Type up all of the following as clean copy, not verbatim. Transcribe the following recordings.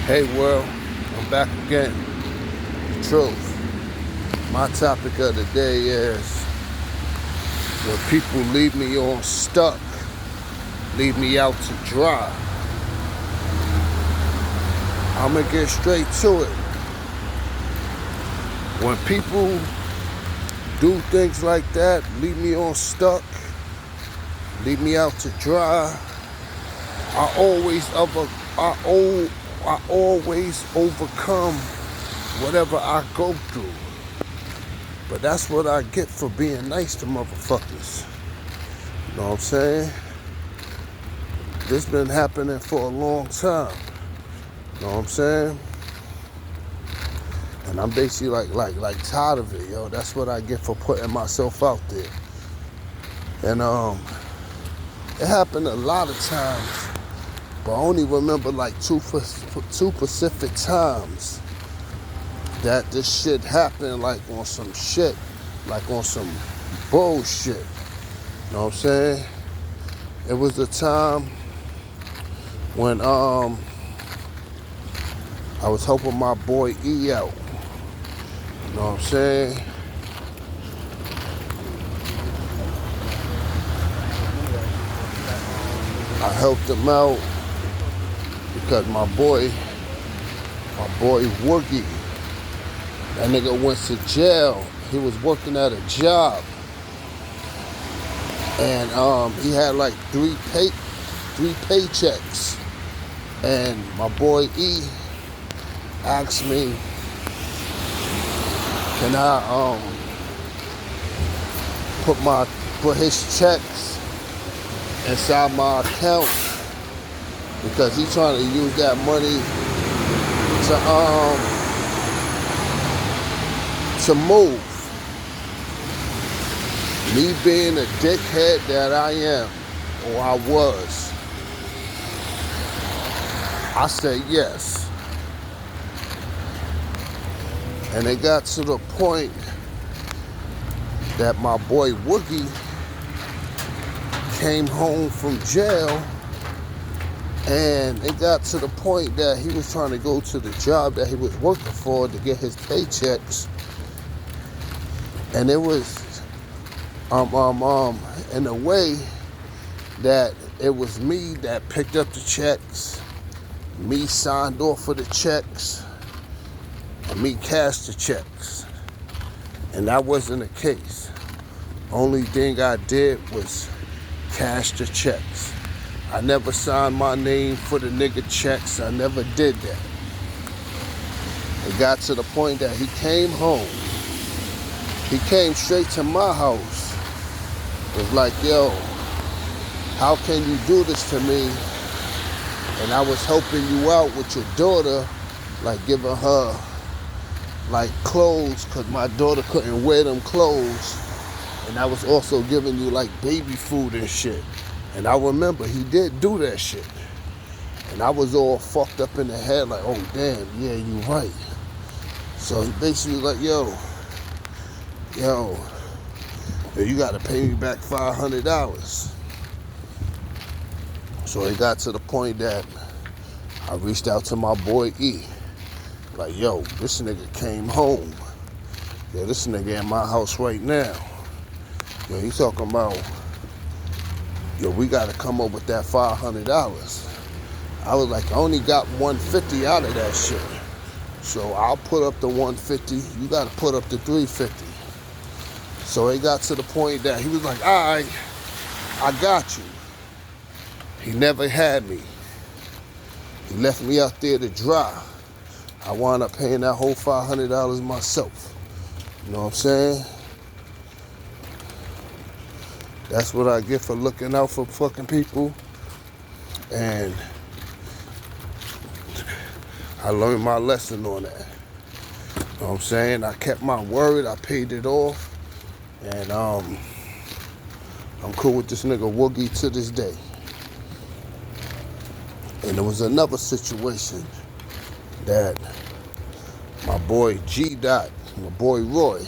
Hey world, I'm back again. The truth. My topic of the day is when people leave me on stuck, leave me out to dry. I'ma get straight to it. When people do things like that, leave me on stuck, leave me out to dry, I always overcome whatever I go through. But that's what I get for being nice to motherfuckers. You know what I'm saying? This been happening for a long time. You know what I'm saying? And I'm basically like tired of it, yo. That's what I get for putting myself out there. And it happened a lot of times, but I only remember like two specific times that this shit happened, like on some shit, like on some bullshit. You know what I'm saying? It was the time when I was helping my boy E out. You know what I'm saying? I helped him out because my boy Woogie, that nigga went to jail. He was working at a job, and he had like three paychecks. And my boy E asked me, can I put his checks inside my account, because he's trying to use that money to move. Me being a dickhead that I am, or I was, I said yes. And it got to the point that my boy Woogie came home from jail, and it got to the point that he was trying to go to the job that he was working for to get his paychecks. And it was in a way that it was me that picked up the checks, me signed off for the checks, and me cashed the checks. And that wasn't the case. Only thing I did was cash the checks. I never signed my name for the nigga checks. I never did that. It got to the point that he came home. He came straight to my house. It was like, yo, how can you do this to me? And I was helping you out with your daughter, like giving her like clothes, because my daughter couldn't wear them clothes. And I was also giving you like baby food and shit. And I remember he did do that shit. And I was all fucked up in the head, like, oh damn, yeah, you right. So he basically like, yo, you gotta pay me back $500. So it got to the point that I reached out to my boy E. Like, yo, this nigga came home. Yo, this nigga in my house right now. Yo, he talking about, yo, we gotta come up with that $500. I was like, I only got $150 out of that shit. So I'll put up the $150, you gotta put up the $350. So it got to the point that he was like, all right, I got you. He never had me. He left me out there to dry. I wound up paying that whole $500 myself. You know what I'm saying? That's what I get for looking out for fucking people. And I learned my lesson on that. You know what I'm saying? I kept my word. I paid it off. And I'm cool with this nigga Woogie to this day. And there was another situation that my boy G-Dot, my boy Roy,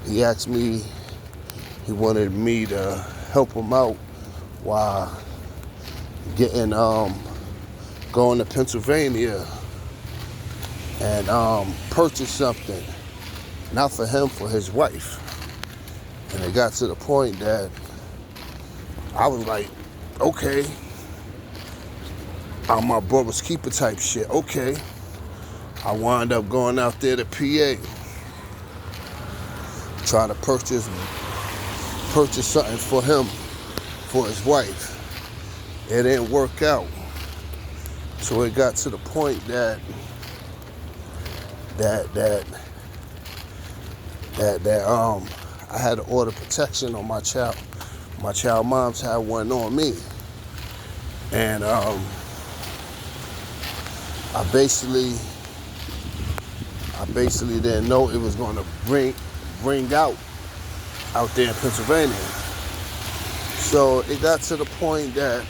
he asked me, he wanted me to help him out while getting going to Pennsylvania and purchase something, not for him, for his wife. And it got to the point that I was like, okay, I'm my brother's keeper type shit. Okay. I wound up going out there to PA, trying to purchase something for him, for his wife. It didn't work out. So it got to the point that I had to order protection on my child. My child moms had one on me. And I basically didn't know it was gonna ring out there in Pennsylvania. So it got to the point that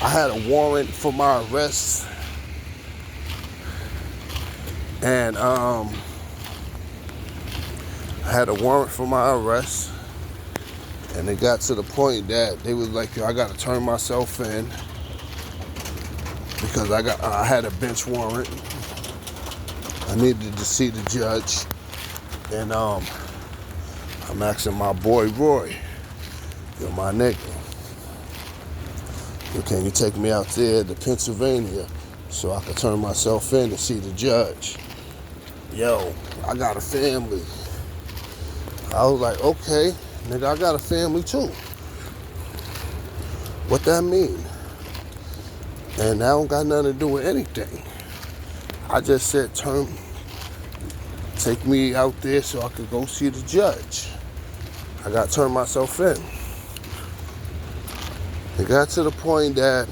I had a warrant for my arrest. And I had a warrant for my arrest. And it got to the point that they was like, yo, I gotta turn myself in because I had a bench warrant. I needed to see the judge. And I'm asking my boy Roy, yo, my nigga, yo, can you take me out there to Pennsylvania so I can turn myself in and see the judge? Yo, I got a family. I was like, okay, nigga, I got a family too. What that mean? And that don't got nothing to do with anything. I just said, take me out there so I could go see the judge. I got to turn myself in. It got to the point that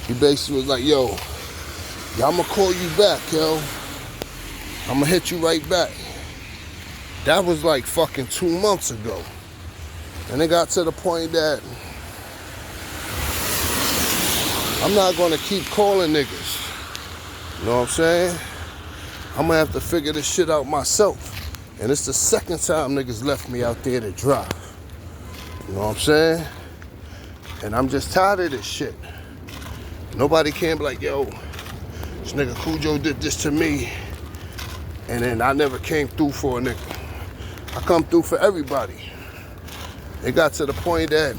he basically was like, yo, I'm going to call you back, yo. I'm going to hit you right back. That was like fucking 2 months ago. And it got to the point that I'm not going to keep calling niggas. You know what I'm saying? I'm going to have to figure this shit out myself. And it's the second time niggas left me out there to drive. You know what I'm saying? And I'm just tired of this shit. Nobody can be like, yo, this nigga Khujo did this to me. And then I never came through for a nigga. I come through for everybody. It got to the point that